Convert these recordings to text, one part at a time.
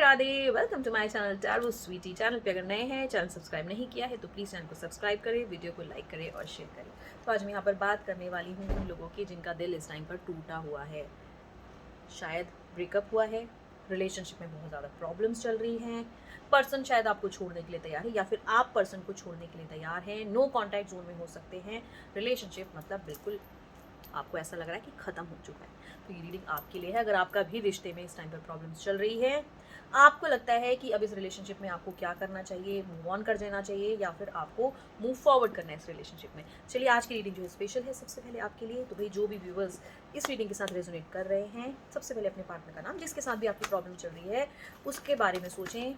Radhe welcome to my channel Tarot Sweety. Channel पे अगर नए हैं, चैनल सब्सक्राइब नहीं किया है तो प्लीज़ चैनल को सब्सक्राइब करें, वीडियो को लाइक करें और शेयर करें। तो आज मैं यहाँ पर बात करने वाली हूँ उन लोगों की जिनका दिल इस टाइम पर टूटा हुआ है। शायद ब्रेकअप हुआ है, रिलेशनशिप में बहुत ज़्यादा प्रॉब्लम्स चल रही हैं, पर्सन शायद आपको छोड़ने के लिए तैयार है या फिर आप पर्सन को छोड़ने के लिए तैयार हैं, नो कॉन्टैक्ट जोन में हो सकते हैं। रिलेशनशिप मतलब बिल्कुल आपको ऐसा लग रहा है कि ख़त्म हो चुका है। तो ये रीडिंग आपके लिए है। अगर आपका भी रिश्ते में इस टाइम पर प्रॉब्लम्स चल रही है, आपको लगता है कि अब इस रिलेशनशिप में आपको क्या करना चाहिए, मूव ऑन कर देना चाहिए या फिर आपको मूव फॉरवर्ड करना है इस रिलेशनशिप में। चलिए आज की रीडिंग जो है स्पेशल है सबसे पहले आपके लिए। तो भाई जो भी व्यूवर्स इस रीडिंग के साथ रेजोनेट कर रहे हैं, सबसे पहले अपने पार्टनर का नाम, जिसके साथ भी आपकी प्रॉब्लम चल रही है, उसके बारे में सोचें,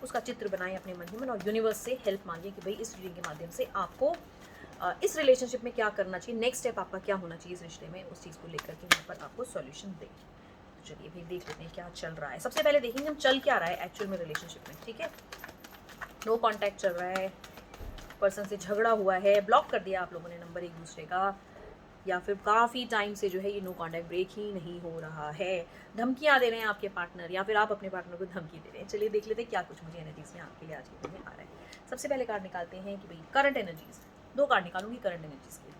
उसका चित्र बनाएं अपने मन ही मन और यूनिवर्स से हेल्प मांगिए कि भाई इस रीडिंग के माध्यम से आपको इस रिलेशनशिप में क्या करना चाहिए, नेक्स्ट स्टेप आपका क्या होना चाहिए इस रिश्ते में, उस चीज़ को लेकर के यहाँ पर आपको सॉल्यूशन दें। तो चलिए भाई देख लेते हैं क्या चल रहा है। सबसे पहले देखेंगे हम चल क्या रहा है एक्चुअल में रिलेशनशिप में। ठीक है, नो कॉन्टैक्ट चल रहा है, पर्सन से झगड़ा हुआ है, ब्लॉक कर दिया आप लोगों ने नंबर एक दूसरे का, या फिर काफ़ी टाइम से जो है ये नो कॉन्टैक्ट ब्रेक ही नहीं हो रहा है, धमकियाँ दे रहे हैं आपके पार्टनर या फिर आप अपने पार्टनर को धमकी दे रहे हैं। चलिए देख लेते हैं क्या कुछ मुझे एनर्जीज में आपके लिए आज के दिन में आ रहा है। सबसे पहले कार्ड निकालते हैं कि भाई करंट एनर्जीज, दो कार्ड निकालूंगी करंट एनर्जीज के।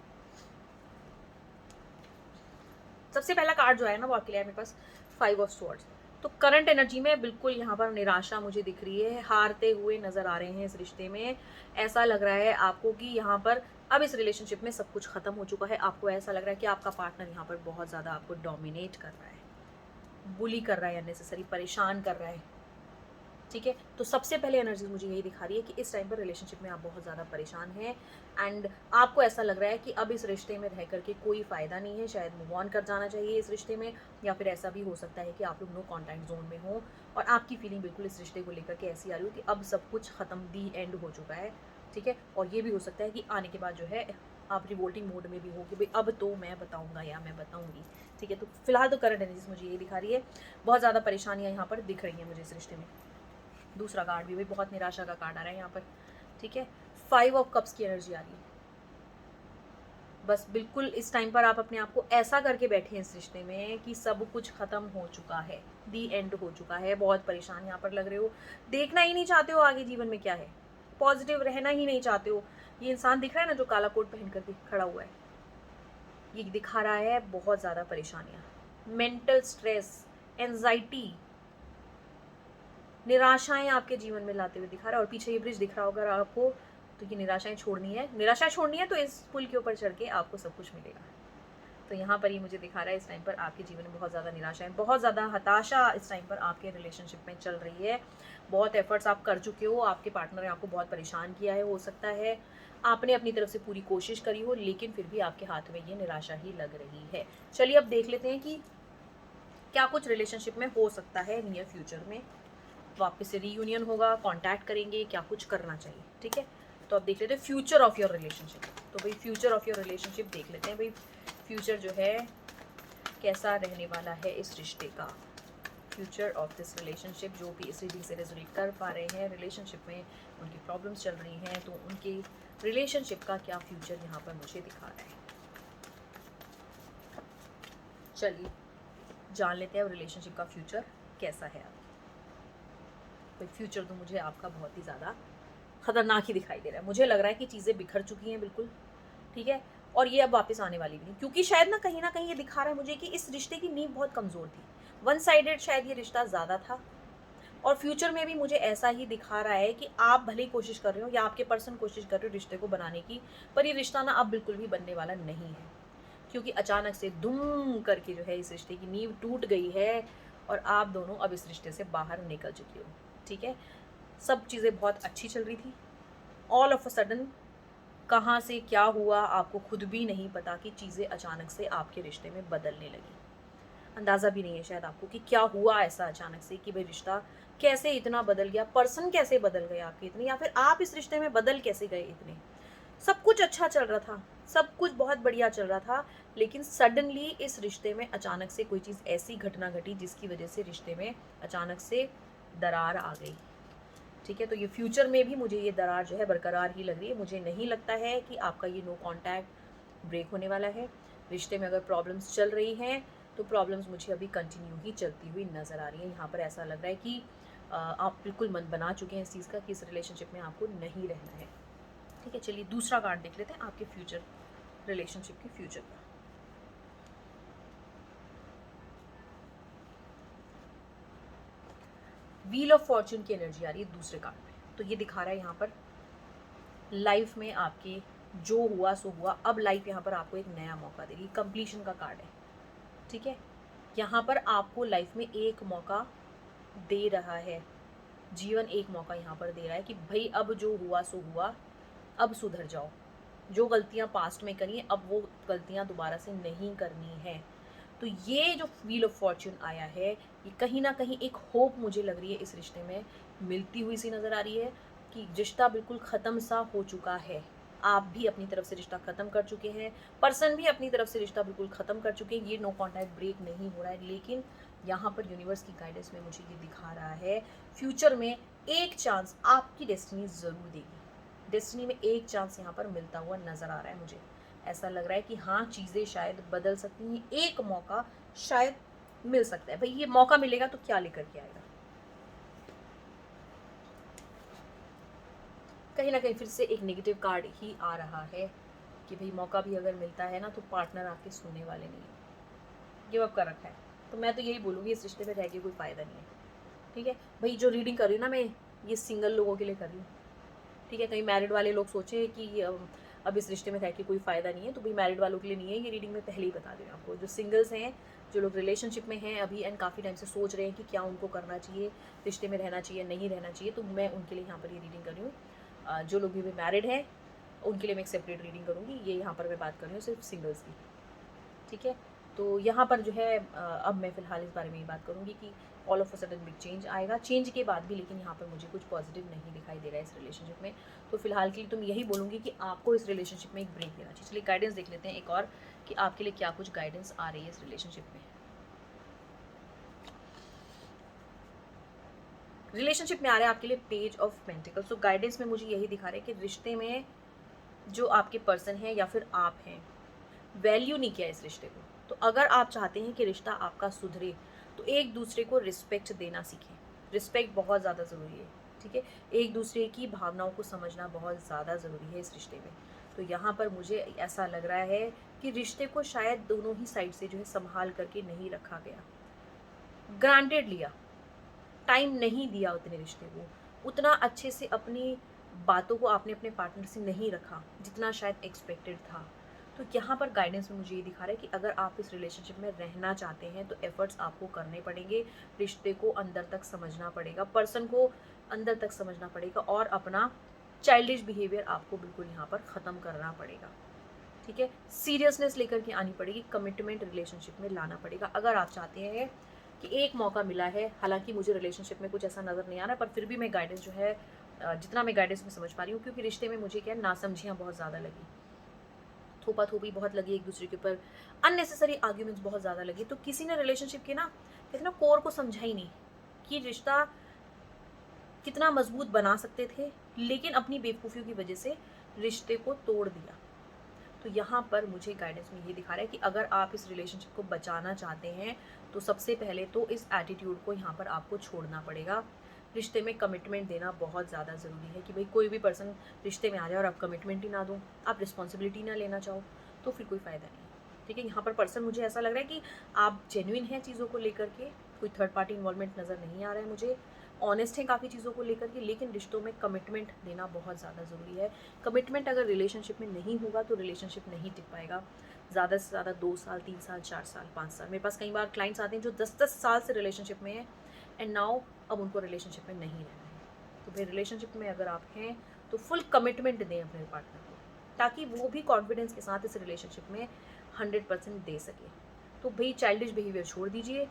सबसे पहला कार्ड जो है ना वो आपके लिए है मेरे पास 5 ऑफ स्वॉर्ड्स। तो करंट एनर्जी में बिल्कुल यहाँ पर निराशा मुझे दिख रही है, हारते हुए नजर आ रहे हैं इस रिश्ते में। ऐसा लग रहा है आपको कि यहाँ पर अब इस रिलेशनशिप में सब कुछ खत्म हो चुका है। आपको ऐसा लग रहा है कि आपका पार्टनर यहाँ पर बहुत ज़्यादा आपको डोमिनेट कर रहा है, बुली कर रहा है, अननेसेसरी परेशान कर रहा है। ठीक है, तो सबसे पहले एनर्जी मुझे यही दिखा रही है कि इस टाइम पर रिलेशनशिप में आप बहुत ज़्यादा परेशान हैं एंड आपको ऐसा लग रहा है कि अब इस रिश्ते में रह करके कोई फ़ायदा नहीं है, शायद मूव ऑन कर जाना चाहिए इस रिश्ते में। या फिर ऐसा भी हो सकता है कि आप लोग नो कॉन्टैक्ट जोन में हो और आपकी फीलिंग बिल्कुल इस रिश्ते को लेकर के ऐसी आ रही हो कि अब सब कुछ ख़त्म, दी एंड हो चुका है। ठीक है, और ये भी हो सकता है कि आने के बाद जो है आप रिवोल्टिंग मोड में भी हो कि भाई अब तो मैं बताऊंगा या मैं बताऊंगी। ठीक है, तो फिलहाल तो करंट एनर्जीज मुझे ये दिखा रही है, बहुत ज़्यादा परेशानियाँ यहाँ पर दिख रही हैं मुझे इस रिश्ते में। दूसरा कार्ड भी भाई बहुत निराशा का कार्ड आ रहा है यहाँ पर। ठीक है, 5 ऑफ कप्स की एनर्जी आ रही है। बस बिल्कुल इस टाइम पर आप अपने आप को ऐसा करके बैठे हैं इस रिश्ते में कि सब कुछ खत्म हो चुका है, दी एंड हो चुका है। बहुत परेशान यहाँ पर लग रहे हो, देखना ही नहीं चाहते हो आगे जीवन में क्या है, पॉजिटिव रहना ही नहीं चाहते हो। ये इंसान दिख रहा है ना जो काला कोट पहन करके खड़ा हुआ है, ये दिखा रहा है बहुत ज़्यादा परेशानियाँ, मेंटल स्ट्रेस, एंजाइटी, निराशाएं आपके जीवन में लाते हुए दिखा रहा है। और पीछे ये ब्रिज दिख रहा होगा आपको, तो ये निराशाएं छोड़नी है, निराशाएं छोड़नी है तो इस पुल के ऊपर चढ़ के आपको सब कुछ मिलेगा। तो यहाँ पर ये मुझे दिखा रहा है इस टाइम पर आपके जीवन में बहुत ज़्यादा निराशाएं, बहुत ज़्यादा हताशा इस टाइम पर आपके रिलेशनशिप में चल रही है। बहुत एफर्ट्स आप कर चुके हो, आपके पार्टनर ने आपको बहुत परेशान किया है, हो सकता है आपने अपनी तरफ से पूरी कोशिश करी हो, लेकिन फिर भी आपके हाथ में ये निराशा ही लग रही है। चलिए अब देख लेते हैं कि क्या कुछ रिलेशनशिप में हो सकता है नियर फ्यूचर में। वापस से रीयूनियन होगा, कांटेक्ट करेंगे, क्या कुछ करना चाहिए। ठीक है, तो अब देख लेते हैं फ्यूचर ऑफ योर रिलेशनशिप। तो भाई फ्यूचर ऑफ योर रिलेशनशिप देख लेते हैं भाई, फ्यूचर जो है कैसा रहने वाला है इस रिश्ते का। फ्यूचर ऑफ दिस रिलेशनशिप, जो भी इस रीडिंग से रेजोनेट कर पा रहे हैं, रिलेशनशिप में उनकी प्रॉब्लम्स चल रही हैं, तो उनके रिलेशनशिप का क्या फ्यूचर यहाँ पर मुझे दिखा रहा है। चलिए जान लेते हैं रिलेशनशिप का फ्यूचर कैसा है। कोई फ्यूचर तो मुझे आपका बहुत ही ज़्यादा ख़तरनाक ही दिखाई दे रहा है। मुझे लग रहा है कि चीज़ें बिखर चुकी हैं बिल्कुल। ठीक है, और ये अब वापस आने वाली भी नहीं, क्योंकि शायद ना कहीं ये दिखा रहा है मुझे कि इस रिश्ते की नींव बहुत कमज़ोर थी, वन साइडेड शायद ये रिश्ता ज़्यादा था। और फ्यूचर में भी मुझे ऐसा ही दिखा रहा है कि आप भले ही कोशिश कर रहे हो या आपके पर्सन कोशिश कर रहे हो रिश्ते को बनाने की, पर ये रिश्ता ना अब बिल्कुल भी बनने वाला नहीं है, क्योंकि अचानक से दुम करके जो है इस रिश्ते की नींव टूट गई है और आप दोनों अब इस रिश्ते से बाहर निकल चुके हो। ठीक है, सब चीज़ें बहुत अच्छी चल रही थी, ऑल ऑफ अ सडन कहाँ से क्या हुआ आपको खुद भी नहीं पता कि चीज़ें अचानक से आपके रिश्ते में बदलने लगी। अंदाज़ा भी नहीं है शायद आपको कि क्या हुआ ऐसा अचानक से कि भाई रिश्ता कैसे इतना बदल गया, पर्सन कैसे बदल गए आपके इतने, या फिर आप इस रिश्ते में बदल कैसे गए इतने। सब कुछ अच्छा चल रहा था, सब कुछ बहुत बढ़िया चल रहा था, लेकिन सडनली इस रिश्ते में अचानक से कोई चीज़ ऐसी घटना घटी जिसकी वजह से रिश्ते में अचानक से दरार आ गई। ठीक है, तो ये फ्यूचर में भी मुझे ये दरार जो है बरकरार ही लग रही है। मुझे नहीं लगता है कि आपका ये नो कॉन्टैक्ट ब्रेक होने वाला है। रिश्ते में अगर प्रॉब्लम्स चल रही हैं तो प्रॉब्लम्स मुझे अभी कंटिन्यू ही चलती हुई नज़र आ रही है। यहाँ पर ऐसा लग रहा है कि आप बिल्कुल मन बना चुके हैं इस चीज़ का कि इस रिलेशनशिप में आपको नहीं रहना है। ठीक है, चलिए दूसरा कार्ड देख लेते हैं आपके फ्यूचर रिलेशनशिप के फ्यूचर का। व्हील ऑफ फॉर्च्यून की एनर्जी आ रही है दूसरे कार्ड में। तो ये दिखा रहा है यहाँ पर लाइफ में आपके जो हुआ सो हुआ, अब लाइफ यहाँ पर आपको एक नया मौका देगी। कंप्लीशन का कार्ड है। ठीक है, यहाँ पर आपको लाइफ में एक मौका दे रहा है, जीवन एक मौका यहाँ पर दे रहा है कि भाई अब जो हुआ सो हुआ, अब सुधर जाओ। जो गलतियाँ पास्ट में करी हैं अब वो गलतियाँ दोबारा से नहीं करनी है। तो ये जो व्हील ऑफ फॉर्च्यून आया है, ये कहीं ना कहीं एक होप मुझे लग रही है इस रिश्ते में मिलती हुई सी नज़र आ रही है कि रिश्ता बिल्कुल ख़त्म सा हो चुका है। आप भी अपनी तरफ से रिश्ता ख़त्म कर चुके हैं, पर्सन भी अपनी तरफ से रिश्ता बिल्कुल ख़त्म कर चुके हैं। ये नो कॉन्टैक्ट ब्रेक नहीं हो रहा है, लेकिन यहाँ पर यूनिवर्स की गाइडेंस में मुझे ये दिखा रहा है फ्यूचर में एक चांस आपकी डेस्टिनी ज़रूर देगी। डेस्टिनी में एक चांस यहाँ पर मिलता हुआ नज़र आ रहा है मुझे। ऐसा लग रहा है कि हाँ, चीज़ें शायद बदल सकती हैं, एक मौका शायद मिल सकता है। भाई ये मौका मिलेगा तो क्या लेकर के आएगा? कहीं ना कहीं फिर से एक नेगेटिव कार्ड ही आ रहा है कि भाई मौका भी अगर मिलता है ना तो पार्टनर आपके सुनने वाले नहीं है, गिव अप कर रखा है। तो मैं तो यही बोलूँगी इस रिश्ते में रह के कोई फ़ायदा नहीं है। ठीक है भाई, जो रीडिंग कर रही हूँ ना मैं, ये सिंगल लोगों के लिए कर रही हूँ। ठीक है, कहीं मैरिड वाले लोग सोचें कि अब इस रिश्ते में रह के कोई फ़ायदा नहीं है, तो भाई मैरिड वालों के लिए नहीं है ये रीडिंग। मैं पहले ही बता दूँ आपको, जो सिंगल्स हैं, जो लोग रिलेशनशिप में हैं अभी एंड काफ़ी टाइम से सोच रहे हैं कि क्या उनको करना चाहिए, रिश्ते में रहना चाहिए नहीं रहना चाहिए, तो मैं उनके लिए यहाँ पर ये रीडिंग कर रही हूँ। जो लोग भी मैरिड हैं उनके लिए मैं एक सेपरेट रीडिंग करूँगी। ये यहाँ पर मैं बात कर रही हूँ सिर्फ सिंगल्स की। ठीक है, तो यहाँ पर जो है अब मैं फ़िलहाल इस बारे में ही बात करूँगी कि all of a sudden big change आएगा। चेंज के बाद भी लेकिन यहाँ पर मुझे कुछ पॉजिटिव नहीं दिखाई दे रहा है इस रिलेशनशिप में। तो फिलहाल के लिए तो मैं यही बोलूँगी कि आपको इस रिलेशनशिप में एक ब्रेक देना चाहिए। चलिए गाइडेंस देख लेते हैं एक और कि आपके लिए क्या कुछ गाइडेंस आ रही है इस रिलेशनशिप में। रिलेशनशिप में आ रहा है आपके लिए पेज ऑफ पेंटिकल्स। तो गाइडेंस में मुझे यही दिखा रहा है कि रिश्ते में जो आपके पर्सन है या फिर आप हैं, वैल्यू नहीं किया इस रिश्ते को। तो अगर आप चाहते हैं कि रिश्ता आपका सुधरे तो एक दूसरे को रिस्पेक्ट देना सीखें। रिस्पेक्ट बहुत ज़्यादा ज़रूरी है। ठीक है, एक दूसरे की भावनाओं को समझना बहुत ज़्यादा ज़रूरी है इस रिश्ते में। तो यहाँ पर मुझे ऐसा लग रहा है कि रिश्ते को शायद दोनों ही साइड से जो है संभाल करके नहीं रखा गया, ग्रांटेड लिया, टाइम नहीं दिया उतने रिश्ते को, उतना अच्छे से अपनी बातों को आपने अपने पार्टनर से नहीं रखा जितना शायद एक्सपेक्टेड था। तो यहाँ पर गाइडेंस में मुझे ये दिखा रहा है कि अगर आप इस रिलेशनशिप में रहना चाहते हैं तो एफर्ट्स आपको करने पड़ेंगे, रिश्ते को अंदर तक समझना पड़ेगा, पर्सन को अंदर तक समझना पड़ेगा और अपना चाइल्डिश बिहेवियर आपको बिल्कुल यहाँ पर ख़त्म करना पड़ेगा। ठीक है, सीरियसनेस लेकर के आनी पड़ेगी, कमिटमेंट रिलेशनशिप में लाना पड़ेगा। अगर आप चाहते हैं कि एक मौका मिला है, हालांकि मुझे रिलेशनशिप में कुछ ऐसा नज़र नहीं आ रहा, पर फिर भी मैं गाइडेंस जो है जितना मैं गाइडेंस में समझ पा रही हूँ, क्योंकि रिश्ते में मुझे क्या नासमझियाँ बहुत ज़्यादा लगी, थोपा थोपी बहुत लगी एक दूसरे के ऊपर, अननेसेसरी आर्ग्यूमेंट्स बहुत ज़्यादा लगी। तो किसी ने रिलेशनशिप के ना कहते ना कोर को समझा ही नहीं कि रिश्ता कितना मजबूत बना सकते थे, लेकिन अपनी बेवकूफ़ियों की वजह से रिश्ते को तोड़ दिया। तो यहाँ पर मुझे गाइडेंस में ये दिखा रहा है कि अगर आप इस रिलेशनशिप को बचाना चाहते हैं तो सबसे पहले तो इस एटीट्यूड को यहाँ पर आपको छोड़ना पड़ेगा। रिश्ते में कमिटमेंट देना बहुत ज़्यादा ज़रूरी है कि भाई कोई भी पर्सन रिश्ते में आ जाए और आप कमिटमेंट ही ना दो, आप रिस्पॉन्सिबिलिटी ना लेना चाहो, तो फिर कोई फ़ायदा नहीं। ठीक है, यहाँ पर पर्सन मुझे ऐसा लग रहा है कि आप जेन्युइन हैं चीज़ों को लेकर के, कोई थर्ड पार्टी इन्वॉल्वमेंट नज़र नहीं आ रहा है मुझे, ऑनेस्ट हैं काफ़ी चीज़ों को लेकर के, लेकिन रिश्तों में कमिटमेंट देना बहुत ज़्यादा ज़रूरी है। कमिटमेंट अगर रिलेशनशिप में नहीं होगा तो रिलेशनशिप नहीं टिक पाएगा। ज़्यादा से ज़्यादा 2 साल, 3 साल, 4 साल, 5 साल। मेरे पास कई बार क्लाइंट्स आते हैं जो 10-10 साल से रिलेशनशिप में हैं एंड नाउ अब उनको रिलेशनशिप में नहीं रहना है। तो फिर रिलेशनशिप में अगर आप हैं तो फुल कमिटमेंट दें अपने पार्टनर को, ताकि वो भी कॉन्फिडेंस के साथ इस रिलेशनशिप में 100% दे सके। तो भाई चाइल्डिश बिहेवियर छोड़ दीजिए,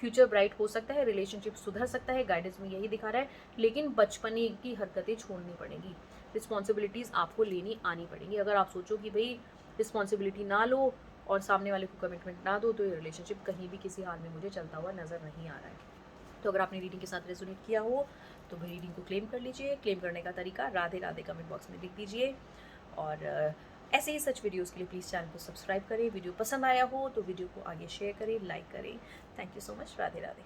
फ्यूचर ब्राइट हो सकता है, रिलेशनशिप सुधर सकता है, गाइडेंस में यही दिखा रहा है, लेकिन बचपने की हरकतें छोड़नी पड़ेंगी, रिस्पॉन्सिबिलिटीज़ आपको लेनी आनी पड़ेंगी। अगर आप सोचो कि भाई रिस्पॉन्सिबिलिटी ना लो और सामने वाले को कमिटमेंट ना दो तो ये रिलेशनशिप कहीं भी किसी हाल में मुझे चलता हुआ नज़र नहीं आ रहा है। तो अगर आपने रीडिंग के साथ रेजोनेट किया हो तो भाई रीडिंग को क्लेम कर लीजिए। क्लेम करने का तरीका राधे राधे कमेंट बॉक्स में लिख दीजिए, और ऐसे ही सच वीडियोज़ के लिए प्लीज़ चैनल को सब्सक्राइब करें। वीडियो पसंद आया हो तो वीडियो को आगे शेयर करें, लाइक करें। Thank you so much. Radhe Radhe.